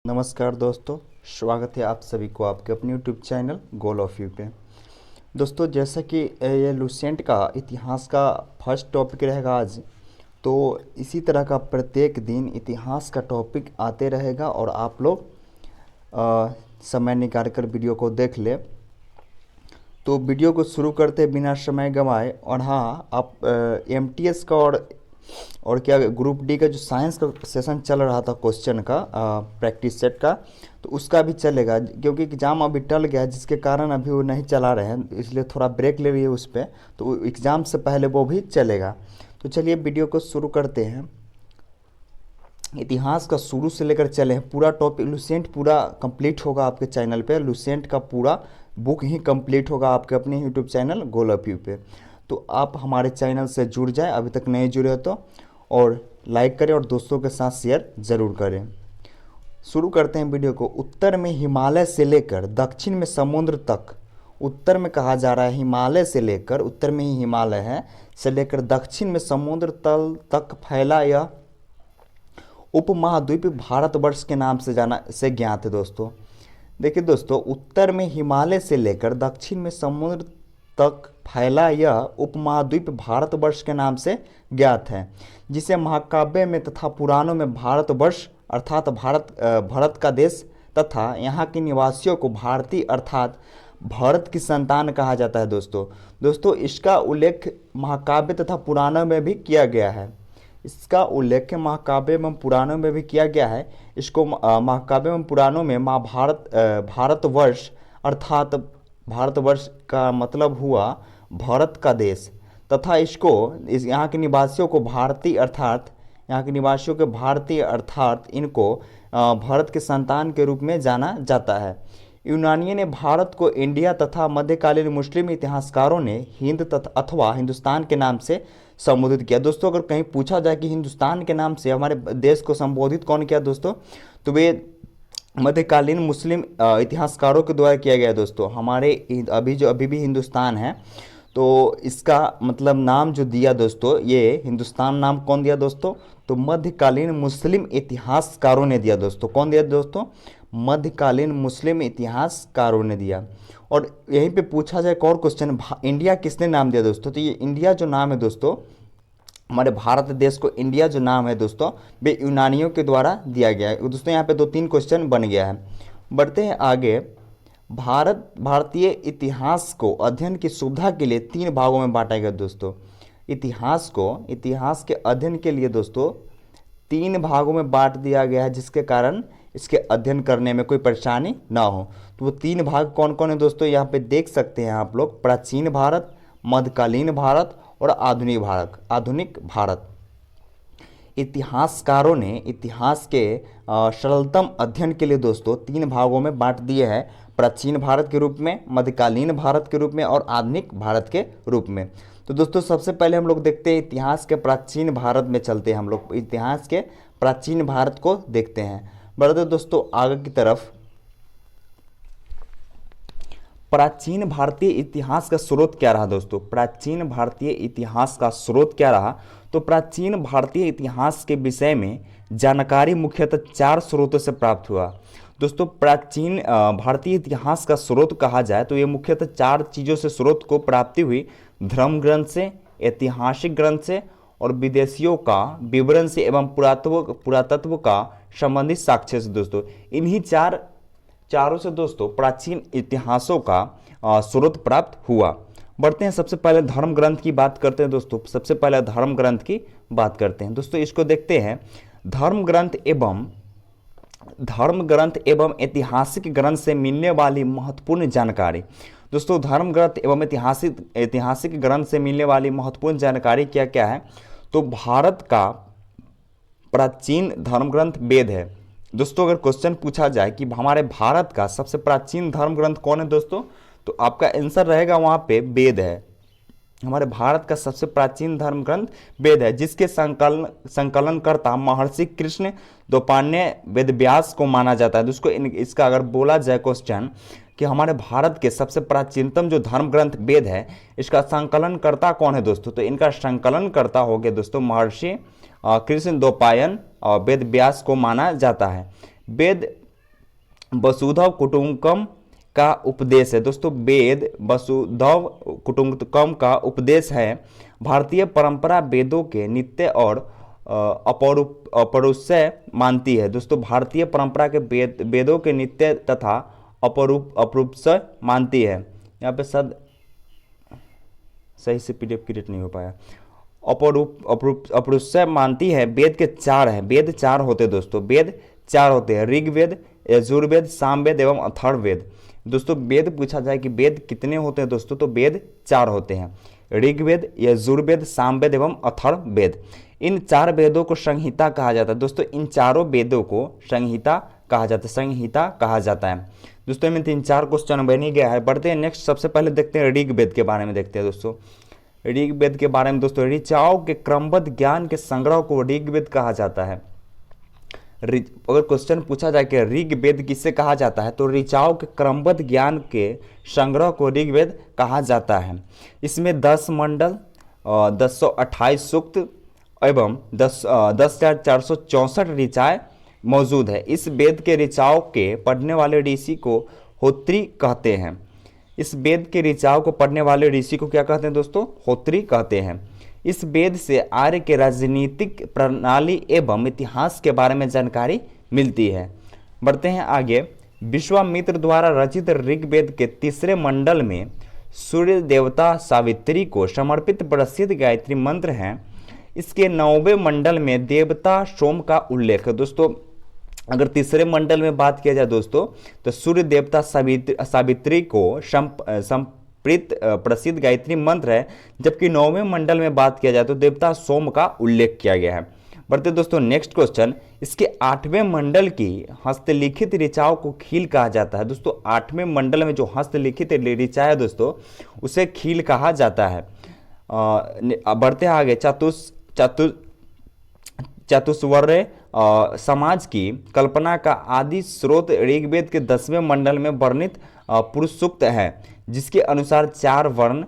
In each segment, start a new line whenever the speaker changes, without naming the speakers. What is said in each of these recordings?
नमस्कार दोस्तों, स्वागत है आप सभी को आपके अपने YouTube channel goal of you पे। दोस्तों, जैसा कि ये लुसेंट का इतिहास का फर्स्ट टॉपिक रहेगा आज, तो इसी तरह का प्रत्येक दिन इतिहास का टॉपिक आते रहेगा और आप लोग समय निकाल कर वीडियो को देख ले। तो वीडियो को शुरू करते बिना समय गंवाए। और हाँ, आप एमटीएस का और क्या ग्रुप डी का जो साइंस का सेशन चल रहा था क्वेश्चन का प्रैक्टिस सेट का, तो उसका भी चलेगा, क्योंकि एग्ज़ाम अभी टल गया जिसके कारण अभी वो नहीं चला रहे हैं, इसलिए थोड़ा ब्रेक ले रही है उस पर। तो एग्ज़ाम से पहले वो भी चलेगा। तो चलिए वीडियो को शुरू करते हैं। इतिहास का शुरू से लेकर चले हैं, पूरा टॉपिक लुसेंट पूरा कंप्लीट होगा आपके चैनल पे। लुसेंट का पूरा बुक ही कंप्लीट होगा आपके अपने YouTube channel goal of you पे। तो आप हमारे चैनल से जुड़ जाएं अभी तक नहीं जुड़े हो तो, और लाइक करें और दोस्तों के साथ शेयर ज़रूर करें। शुरू करते हैं वीडियो को। उत्तर में हिमालय से लेकर दक्षिण में समुद्र तक, उत्तर में कहा जा रहा है हिमालय से लेकर, उत्तर में ही हिमालय है, से लेकर दक्षिण में समुद्र तल तक फैला यह उपमहाद्वीप भारतवर्ष के नाम से ज्ञात है। दोस्तों देखिए दोस्तों, उत्तर में हिमालय से लेकर दक्षिण में समुद्र तक फैला यह उपमहाद्वीप भारतवर्ष के नाम से ज्ञात है, जिसे महाकाव्य में तथा पुराणों में भारतवर्ष अर्थात भारत का देश तथा यहाँ के निवासियों को भारतीय अर्थात भारत की संतान कहा जाता है। दोस्तों इसका उल्लेख महाकाव्य तथा पुराणों में भी किया गया है। इसका उल्लेख महाकाव्य एवं पुराणों में भी किया गया है। इसको महाकाव्य एवं पुराणों में भारतवर्ष अर्थात भारतवर्ष का मतलब हुआ भारत का देश, तथा यहाँ के निवासियों को भारतीय अर्थात इनको भारत के संतान के रूप में जाना जाता है। यूनानियों ने भारत को इंडिया तथा मध्यकालीन मुस्लिम इतिहासकारों ने हिंद तथा अथवा हिंदुस्तान के नाम से संबोधित किया। दोस्तों अगर कहीं पूछा जाए कि हिंदुस्तान के नाम से हमारे देश को संबोधित कौन किया दोस्तों, तो वे मध्यकालीन मुस्लिम इतिहासकारों के द्वारा किया गया। दोस्तों हमारे अभी भी हिंदुस्तान है, तो इसका मतलब नाम जो दिया दोस्तों, ये हिंदुस्तान नाम कौन दिया दोस्तों, तो मध्यकालीन मुस्लिम इतिहासकारों ने दिया। दोस्तों कौन दिया दोस्तों, मध्यकालीन मुस्लिम इतिहासकारों ने दिया। और यहीं पे पूछा जाए एक और क्वेश्चन, इंडिया किसने नाम दिया दोस्तों, तो ये इंडिया जो नाम है दोस्तों, हमारे भारत देश को इंडिया जो नाम है दोस्तों, वे यूनानियों के द्वारा दिया गया है। दोस्तों यहाँ पे 2-3 क्वेश्चन बन गया है। बढ़ते हैं आगे। भारतीय इतिहास को अध्ययन की सुविधा के लिए 3 भागों में बांटा गया। दोस्तों इतिहास के अध्ययन के लिए दोस्तों 3 भागों में बांट दिया गया है, जिसके कारण इसके अध्ययन करने में कोई परेशानी ना हो। तो वो 3 भाग कौन कौन है दोस्तों, यहाँ पे देख सकते हैं आप लोग। प्राचीन भारत, मध्यकालीन भारत और आधुनिक भारत। इतिहासकारों ने इतिहास के सरलतम अध्ययन के लिए दोस्तों 3 भागों में बांट दिए हैं, प्राचीन भारत के रूप में, मध्यकालीन भारत के रूप में और आधुनिक भारत के रूप में। तो दोस्तों सबसे पहले हम लोग देखते हैं इतिहास के प्राचीन भारत में चलते हैं। हम लोग इतिहास के प्राचीन भारत को देखते हैं। बढ़ते दोस्तों आगे की तरफ। प्राचीन भारतीय इतिहास का स्रोत क्या रहा दोस्तों, प्राचीन भारतीय इतिहास का स्रोत क्या रहा, तो प्राचीन भारतीय इतिहास के विषय में जानकारी मुख्यतः 4 स्रोतों से प्राप्त हुआ। दोस्तों प्राचीन भारतीय इतिहास का स्रोत कहा जाए तो ये मुख्यतः 4 चीज़ों से स्रोत को प्राप्ति हुई। धर्म ग्रंथ से, ऐतिहासिक ग्रंथ से और विदेशियों का विवरण से एवं पुरातत्व का संबंधित साक्ष्य से। दोस्तों इन्हीं चारों से दोस्तों प्राचीन इतिहासों का स्रोत प्राप्त हुआ। बढ़ते हैं, सबसे पहले धर्म ग्रंथ की बात करते हैं। दोस्तों सबसे पहले धर्म ग्रंथ की बात करते हैं। दोस्तों इसको देखते हैं। धर्म ग्रंथ एवं ऐतिहासिक ग्रंथ से मिलने वाली महत्वपूर्ण जानकारी। दोस्तों धर्म ग्रंथ एवं ऐतिहासिक ग्रंथ से मिलने वाली महत्वपूर्ण जानकारी क्या क्या है, तो भारत का प्राचीन धर्म ग्रंथ वेद है। दोस्तों अगर क्वेश्चन पूछा जाए कि हमारे भारत का सबसे प्राचीन धर्म ग्रंथ कौन है दोस्तों, तो आपका आंसर रहेगा वहाँ पे वेद है। हमारे भारत का सबसे प्राचीन धर्म ग्रंथ वेद है, जिसके संकलनकर्ता महर्षि कृष्ण द्वैपायन वेदव्यास को माना जाता है। दोस्तों इसका अगर बोला जाए क्वेश्चन कि हमारे भारत के सबसे प्राचीनतम जो धर्म ग्रंथ वेद है, इसका संकलनकर्ता कौन है दोस्तों, तो इनका संकलनकर्ता हो गया दोस्तों महर्षि कृष्ण द्वैपायन वेद व्यास को माना जाता है। वेद वसुधैव कुटुंबकम का उपदेश है। दोस्तों वेद वसुधैव कुटुंबकम का उपदेश है। भारतीय परंपरा वेदों के नित्य और अपौरुषेय मानती है। दोस्तों भारतीय परंपरा के वेदों के नित्य तथा अपौरुषेय मानती है। यहाँ पे सद सही से पीडीएफ क्रिएट नहीं हो पाया। अपौरुषेय मानती है। वेद के चार है, वेद चार होते हैं दोस्तों, वेद चार होते हैं, ऋग्वेद, यजुर्वेद, सामवेद एवं अथर्ववेद। दोस्तों वेद पूछा जाए कि वेद कितने होते हैं दोस्तों, तो वेद चार होते हैं, ऋग्वेद, यजुर्वेद, सामवेद एवं अथर्ववेद। इन चार वेदों को संहिता कहा जाता है। दोस्तों इन चारों वेदों को संहिता कहा जाता है, संहिता कहा जाता है। दोस्तों इनमें 3-4 क्वेश्चन बन ही गया है। बढ़ते हैं नेक्स्ट, सबसे पहले देखते हैं ऋग्वेद के बारे में देखते हैं दोस्तों। ऋग्वेद के बारे में दोस्तों, ऋचाओं के क्रमबद्ध ज्ञान के संग्रह को ऋग्वेद कहा जाता है। अगर क्वेश्चन पूछा जाए कि ऋग्वेद किससे कहा जाता है, तो ऋचाओं के क्रमबद्ध ज्ञान के संग्रह को ऋग्वेद कहा जाता है। इसमें 10 मंडल, 1028 सूक्त एवं 10,464 ऋचाएँ मौजूद है। इस वेद के ऋचाओं के पढ़ने वाले ऋषि को होत्री कहते हैं। इस वेद के ऋचाओं को पढ़ने वाले ऋषि को क्या कहते हैं दोस्तों, होत्री कहते हैं। इस वेद से आर्य के राजनीतिक प्रणाली एवं इतिहास के बारे में जानकारी मिलती है। बढ़ते हैं आगे। विश्वामित्र द्वारा रचित ऋग्वेद के तीसरे मंडल में सूर्य देवता सावित्री को समर्पित प्रसिद्ध गायत्री मंत्र हैं। इसके 9वें मंडल में देवता सोम का उल्लेख है। दोस्तों अगर तीसरे मंडल में बात किया जाए दोस्तों, तो सूर्य देवता सावित्री को संप्रीत प्रसिद्ध गायत्री मंत्र है, जबकि 9वें मंडल में बात किया जाए तो देवता सोम का उल्लेख किया गया है। बढ़ते दोस्तों नेक्स्ट क्वेश्चन, इसके 8वें मंडल की हस्तलिखित ऋचाओं को खील कहा जाता है। दोस्तों 8वें मंडल में जो हस्तलिखित ऋचा है दोस्तों, उसे खील कहा जाता है। बढ़ते आगे, चतुस्वर्य समाज की कल्पना का आदि स्रोत ऋग्वेद के 10वें मंडल में वर्णित पुरुष सूक्त है, जिसके अनुसार 4 वर्ण,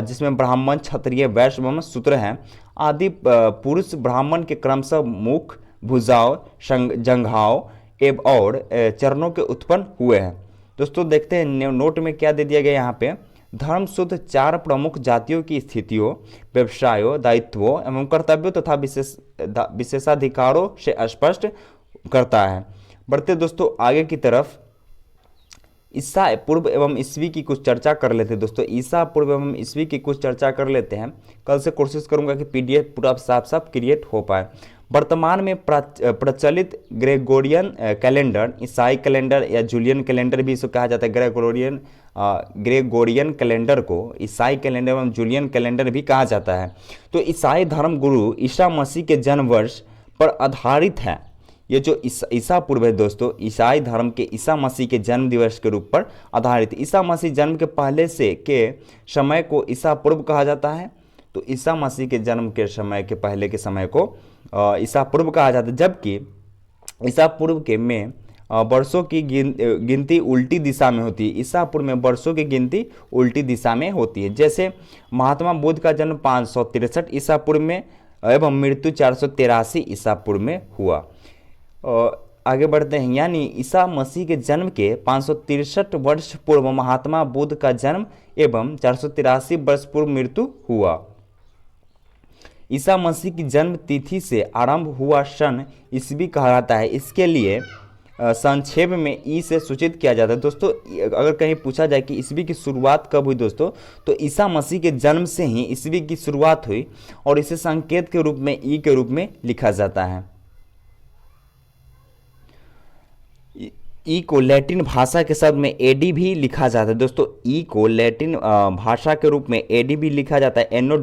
जिसमें ब्राह्मण, क्षत्रिय, वैश्य एवं शूद्र हैं, आदि पुरुष ब्राह्मण के क्रमशः मुख, भुजाओं, जंघाओं एवं और चरणों के उत्पन्न हुए हैं। दोस्तों देखते हैं नोट में क्या दे दिया गया यहाँ पे। धर्म शुद्ध 4 प्रमुख जातियों की स्थितियों, व्यवसायों, दायित्वों एवं कर्तव्यों तथा विशेषाधिकारों से स्पष्ट करता है। बढ़ते दोस्तों आगे की तरफ, ईसा पूर्व एवं ईस्वी की कुछ चर्चा कर लेते हैं। दोस्तों ईसा पूर्व एवं ईस्वी की कुछ चर्चा कर लेते हैं। कल से कोशिश करूंगा कि पीडीएफ पूरा साफ साफ क्रिएट हो पाए। वर्तमान में प्रचलित ग्रेगोरियन कैलेंडर, ईसाई कैलेंडर या जूलियन कैलेंडर भी इसको कहा जाता है। ग्रेगोरियन कैलेंडर को ईसाई कैलेंडर एवं जूलियन कैलेंडर भी कहा जाता है। तो ईसाई धर्म गुरु ईसा मसीह के जन्म वर्ष पर आधारित है। ये जो ईसा पूर्व है दोस्तों, ईसाई धर्म के ईसा मसीह के जन्म दिवस के रूप पर आधारित। ईसा मसीह जन्म के पहले से के समय को ईसा पूर्व कहा जाता है। तो ईसा मसीह के जन्म के समय के पहले के समय को ईसा पूर्व कहा जाता है, जबकि ईसा पूर्व के में वर्षों की गिनती उल्टी दिशा में होती है। ईसा पूर्व में वर्षों की गिनती उल्टी दिशा में होती है। जैसे महात्मा बुद्ध का जन्म 563 ईसा पूर्व में एवं मृत्यु 483 ईसा पूर्व में हुआ। आगे बढ़ते हैं, यानी ईसा मसीह के जन्म के 563 वर्ष पूर्व महात्मा बुद्ध का जन्म एवं 483 वर्ष पूर्व मृत्यु हुआ। ईसा मसीह की जन्म तिथि से आरंभ हुआ सन ईस्वी कहा जाता है। इसके लिए संक्षेप में ई से सूचित किया जाता है। दोस्तों अगर कहीं पूछा जाए कि ईस्वी की शुरुआत कब हुई दोस्तों, तो ईसा मसीह के जन्म से ही ईस्वी की शुरुआत हुई और इसे संकेत के रूप में ई के रूप में लिखा जाता है। ई को लैटिन भाषा के शब्द में एडी भी लिखा जाता है। दोस्तों ई को लैटिन भाषा के रूप में एडी भी लिखा जाता है। एनो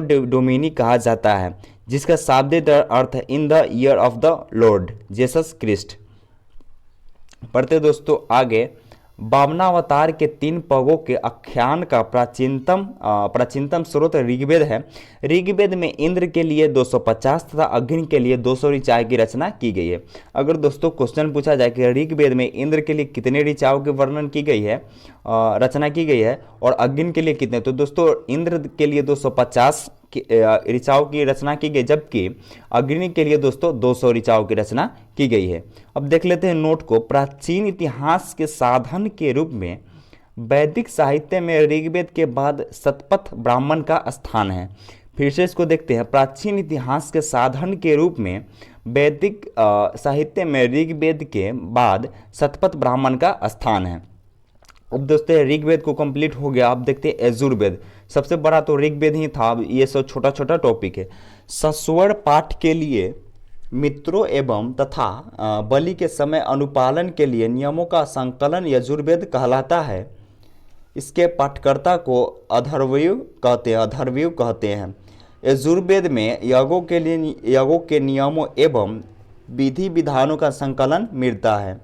डोमिनी कहा जाता है, जिसका शाब्दिक अर्थ है in the year of the Lord Jesus Christ. पढ़ते दोस्तों आगे, वामनावतार के 3 पगों के आख्यान का प्राचीनतम स्रोत ऋग्वेद है। ऋग्वेद में इंद्र के लिए 250 तथा अग्नि के लिए 200 ऋचाएँ की रचना की गई है। अगर दोस्तों क्वेश्चन पूछा जाए कि ऋग्वेद में इंद्र के लिए कितने ऋचाओं के वर्णन की गई है, रचना की गई है, और अग्नि के लिए कितने, तो दोस्तों इंद्र के लिए 250 ऋचाओं की रचना की गई, जबकि अग्नि के लिए दोस्तों 200 ऋचाओं की रचना की गई है। अब देख लेते हैं नोट को। प्राचीन इतिहास के साधन के रूप में वैदिक साहित्य में ऋग्वेद के बाद शतपथ ब्राह्मण का स्थान है। फिर से इसको देखते हैं। प्राचीन इतिहास के साधन के रूप में वैदिक साहित्य में ऋग्वेद के बाद शतपथ ब्राह्मण का स्थान है। अब दोस्तों ऋग्वेद को कंप्लीट हो गया। अब देखते हैं यजुर्वेद। सबसे बड़ा तो ऋग्वेद ही था, अब ये सब छोटा छोटा टॉपिक है। सस्वर पाठ के लिए मित्रों एवं तथा बलि के समय अनुपालन के लिए नियमों का संकलन यजुर्वेद कहलाता है। इसके पाठकर्ता को अथर्वयु कहते हैं। यजुर्वेद में यज्ञों के नियमों एवं विधि विधानों का संकलन मिलता है।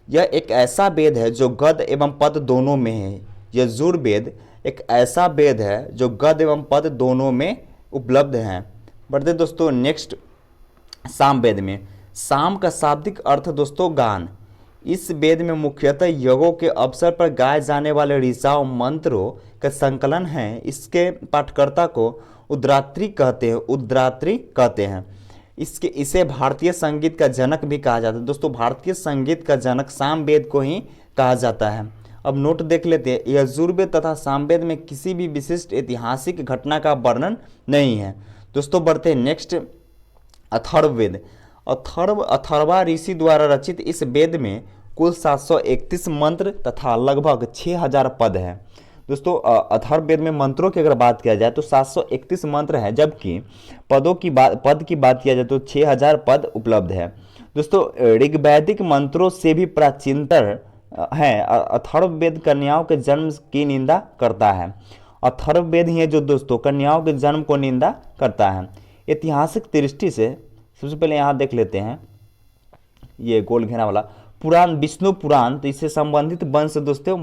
यह एक ऐसा वेद है जो गद्य एवं पद दोनों में है। यजुर्वेद एक ऐसा वेद है जो गद्य एवं पद दोनों में उपलब्ध है। बढ़ते दोस्तों नेक्स्ट सामवेद में। साम का शाब्दिक अर्थ दोस्तों गान। इस वेद में मुख्यतः यज्ञों के अवसर पर गाए जाने वाले ऋचाओं मंत्रों का संकलन है। इसके पाठकर्ता को उद्रात्री कहते हैं। इसे भारतीय संगीत का जनक भी कहा जाता है। दोस्तों भारतीय संगीत का जनक सामवेद को ही कहा जाता है। अब नोट देख लेते हैं। यजुर्वेद तथा सामवेद में किसी भी विशिष्ट ऐतिहासिक घटना का वर्णन नहीं है। दोस्तों बढ़ते हैं नेक्स्ट अथर्ववेद। अथर्वा ऋषि द्वारा रचित इस वेद में कुल 731 मंत्र तथा लगभग 6000 पद है। दोस्तों अथर्ववेद में मंत्रों की अगर बात किया जाए तो 731 मंत्र है, जबकि पद की बात किया जाए तो 6000 पद उपलब्ध है। दोस्तों ऋग्वैदिक मंत्रों से भी प्राचीनतर है। अथर्ववेद कन्याओं के जन्म की निंदा करता है। अथर्ववेद ही है जो दोस्तों कन्याओं के जन्म को निंदा करता है। ऐतिहासिक दृष्टि से सबसे पहले यहाँ देख लेते हैं ये गोल घेरा वाला पुराण, विष्णु पुराण, तो इससे संबंधित वंश दोस्तों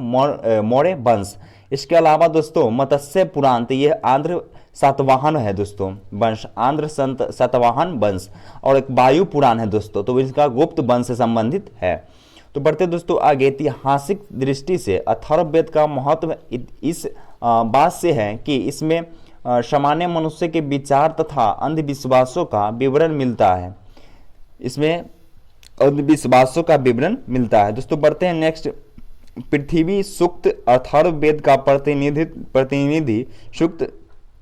मौर्य वंश। इसके अलावा दोस्तों मत्स्य पुराण, तो ये आंध्र सातवाहन है दोस्तों वंश, आंध्र सातवाहन वंश। और एक वायु पुराण है दोस्तों, तो इसका गुप्त वंश से संबंधित है। तो बढ़ते दोस्तों आगे। ऐतिहासिक दृष्टि से अथर्ववेद का महत्व इस बात से है कि इसमें सामान्य मनुष्य के विचार तथा अंधविश्वासों का विवरण मिलता है। इसमें अंधविश्वासों का विवरण मिलता है। दोस्तों बढ़ते हैं नेक्स्ट। पृथ्वी सूक्त अथर्ववेद का प्रतिनिधि सूक्त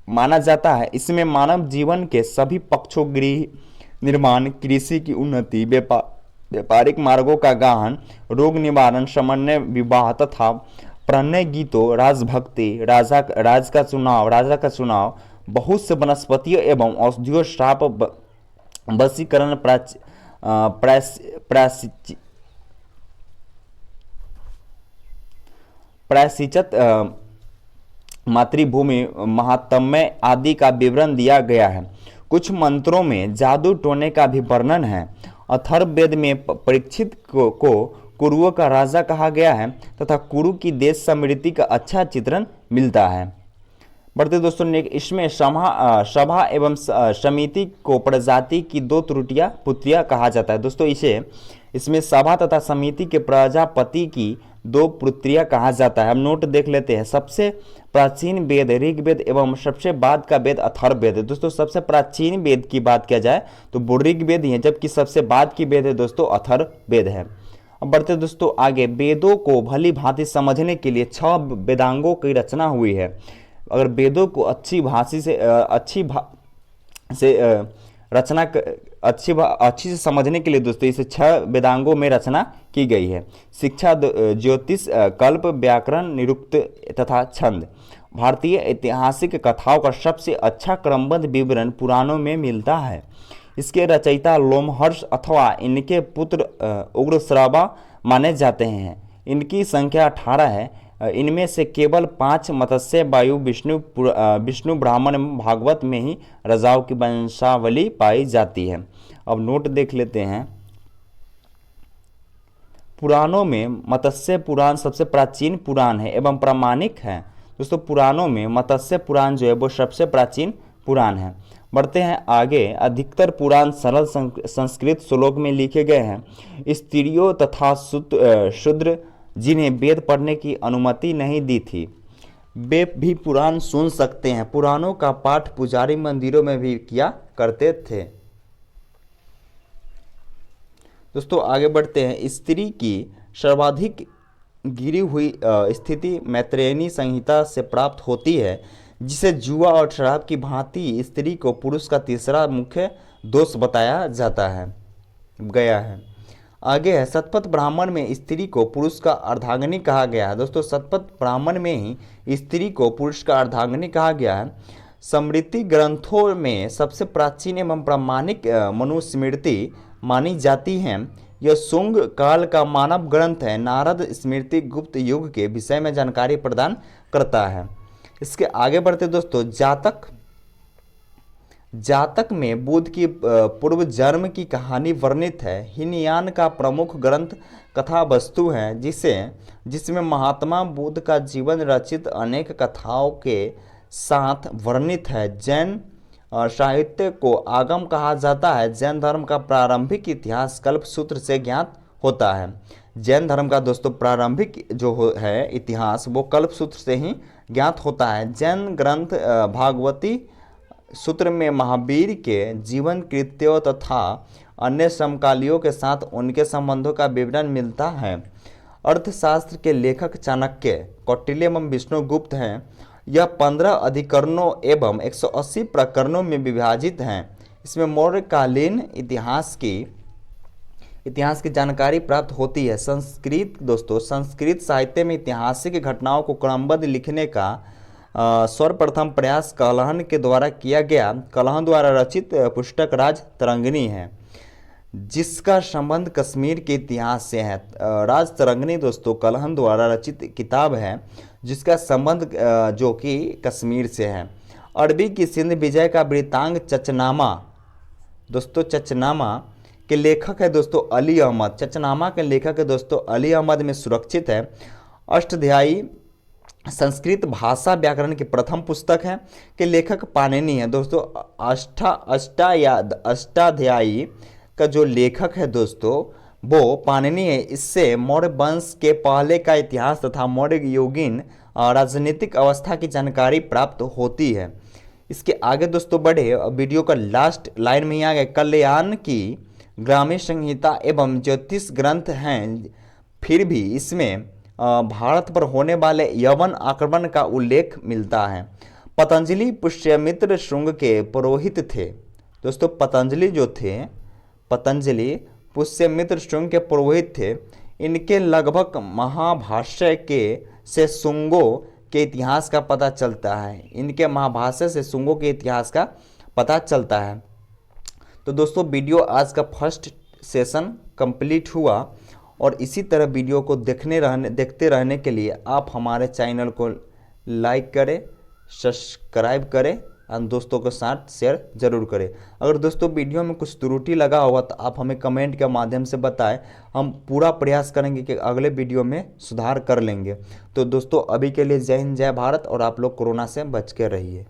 माना जाता है। इसमें मानव जीवन के सभी पक्षों, गृह निर्माण, कृषि की उन्नति, व्यापारिक मार्गों का गहन, रोग निवारण, समन्वय, विवाह तथा प्रणय गीतों, राजभक्ति, राजा का चुनाव, बहुत से वनस्पतियों एवं औषधियों, श्राप, वशीकरण, प्रायश्चित, मातृभूमि, महात्म्य आदि का विवरण दिया गया है। कुछ मंत्रों में जादू टोने का भी वर्णन है। अथर्ववेद में परीक्षित को कुरुओं का राजा कहा गया है तथा कुरु की देश समृद्धि का अच्छा चित्रण मिलता है। बढ़ते दोस्तों इसमें सभा एवं समिति को प्रजाति की 2 पुत्रियां कहा जाता है। दोस्तों इसमें सभा तथा समिति के प्रजापति की 2 पुत्रियां कहा जाता है। हम नोट देख लेते हैं। सबसे प्राचीन वेद ऋग्वेद एवं सबसे बाद का वेद अथर्ववेद है। दोस्तों सबसे प्राचीन वेद की बात किया जाए तो वो ऋग्वेद ही है, जबकि सबसे बाद की वेद है दोस्तों अथर्ववेद है। अब बढ़ते दोस्तों आगे। वेदों को भली भांति समझने के लिए 6 वेदांगों की रचना हुई है। अगर वेदों को अच्छी से समझने के लिए दोस्तों इसे 6 वेदांगों में रचना की गई है। शिक्षा, ज्योतिष, कल्प, व्याकरण, निरुक्त तथा छंद। भारतीय ऐतिहासिक कथाओं का सबसे अच्छा क्रमबद्ध विवरण पुराणों में मिलता है। इसके रचयिता लोमहर्ष अथवा इनके पुत्र उग्रश्रवा माने जाते हैं। इनकी संख्या 18 है। इनमें से केवल 5 मत्स्य, वायु, विष्णु, ब्राह्मण, भागवत में ही रजाओं की वंशावली पाई जाती है। अब नोट देख लेते हैं। पुराणों में मत्स्य पुराण सबसे प्राचीन पुराण है एवं प्रामाणिक है। दोस्तों पुराणों में मत्स्य पुराण जो है वो सबसे प्राचीन पुराण है। बढ़ते हैं आगे। अधिकतर पुराण सरल संस्कृत श्लोक में लिखे गए हैं। स्त्रियों तथा शूद्र जिन्हें वेद पढ़ने की अनुमति नहीं दी थी, वे भी पुराण सुन सकते हैं। पुराणों का पाठ पुजारी मंदिरों में भी किया करते थे। दोस्तों आगे बढ़ते हैं। स्त्री की सर्वाधिक गिरी हुई स्थिति मैत्रेयनी संहिता से प्राप्त होती है, जिसे जुआ और शराब की भांति स्त्री को पुरुष का तीसरा मुख्य दोष बताया जाता है गया है। आगे है, शतपथ ब्राह्मण में स्त्री को पुरुष का अर्धांगिनी कहा गया है। दोस्तों शतपथ ब्राह्मण में ही स्त्री को पुरुष का अर्धांगिनी कहा गया है। स्मृति ग्रंथों में सबसे प्राचीन एवं प्रामाणिक मनुस्मृति मानी जाती है। यह शुंग काल का मानव ग्रंथ है। नारद स्मृति गुप्त युग के विषय में जानकारी प्रदान करता है। इसके आगे बढ़ते दोस्तों, जातक में बुद्ध की पूर्व जन्म की कहानी वर्णित है। हीनयान का प्रमुख ग्रंथ कथा वस्तु है, जिसमें महात्मा बुद्ध का जीवन रचित अनेक कथाओं के साथ वर्णित है। जैन साहित्य को आगम कहा जाता है। जैन धर्म का प्रारंभिक इतिहास कल्पसूत्र से ज्ञात होता है। जैन धर्म का दोस्तों प्रारंभिक जो है इतिहास वो कल्पसूत्र से ही ज्ञात होता है। जैन ग्रंथ भागवती सूत्र में महावीर के जीवन कृत्यों तथा अन्य समकालियों के साथ उनके संबंधों का विवरण मिलता है। अर्थशास्त्र के लेखक चाणक्य, कौटिल्य एवं विष्णुगुप्त हैं। यह 15 अधिकरणों एवं 180 प्रकरणों में विभाजित हैं। इसमें मौर्यकालीन इतिहास की जानकारी प्राप्त होती है। संस्कृत साहित्य में ऐतिहासिक घटनाओं को क्रमबद्ध लिखने का सर्वप्रथम प्रयास कलहन के द्वारा किया गया। कलहन द्वारा रचित पुस्तक राज तरंगिणी है, जिसका संबंध कश्मीर के इतिहास से है। राज तरंगिणी दोस्तों कलहन द्वारा रचित किताब है, जिसका संबंध जो कि कश्मीर से है। अरबी की सिंध विजय का वृत्तांत चचनामा, दोस्तों चचनामा के लेखक है दोस्तों अली अहमद। चचनामा के लेखक है दोस्तों अली अहमद में सुरक्षित है। अष्टाध्यायी संस्कृत भाषा व्याकरण की प्रथम पुस्तक है के लेखक पाणिनि है। दोस्तों अष्टाध्यायी का जो लेखक है दोस्तों वो पाणिनि है। इससे मौर्य वंश के पहले का इतिहास तथा मौर्य युगीन राजनीतिक अवस्था की जानकारी प्राप्त होती है। इसके आगे दोस्तों बढ़े, वीडियो का लास्ट लाइन में ही आ गए। कल्याण की ग्रामीण संहिता एवं ज्योतिष ग्रंथ हैं, फिर भी इसमें भारत पर होने वाले यवन आक्रमण का उल्लेख मिलता है। पतंजलि पुष्यमित्र श्रृंग के पुरोहित थे। दोस्तों पतंजलि पुष्यमित्र श्रृंग के पुरोहित थे। इनके लगभग महाभाष्य से शुंगों के इतिहास का पता चलता है। इनके महाभाष्य से शुंगों के इतिहास का पता चलता है। तो दोस्तों वीडियो आज का फर्स्ट सेशन कंप्लीट हुआ, और इसी तरह वीडियो को देखते रहने के लिए आप हमारे चैनल को लाइक करें, सब्सक्राइब करें और दोस्तों के साथ शेयर जरूर करें। अगर दोस्तों वीडियो में कुछ त्रुटि लगा होगा तो आप हमें कमेंट के माध्यम से बताएं। हम पूरा प्रयास करेंगे कि अगले वीडियो में सुधार कर लेंगे। तो दोस्तों अभी के लिए जय हिंद, जय भारत, और आप लोग कोरोना से बच के रहिए।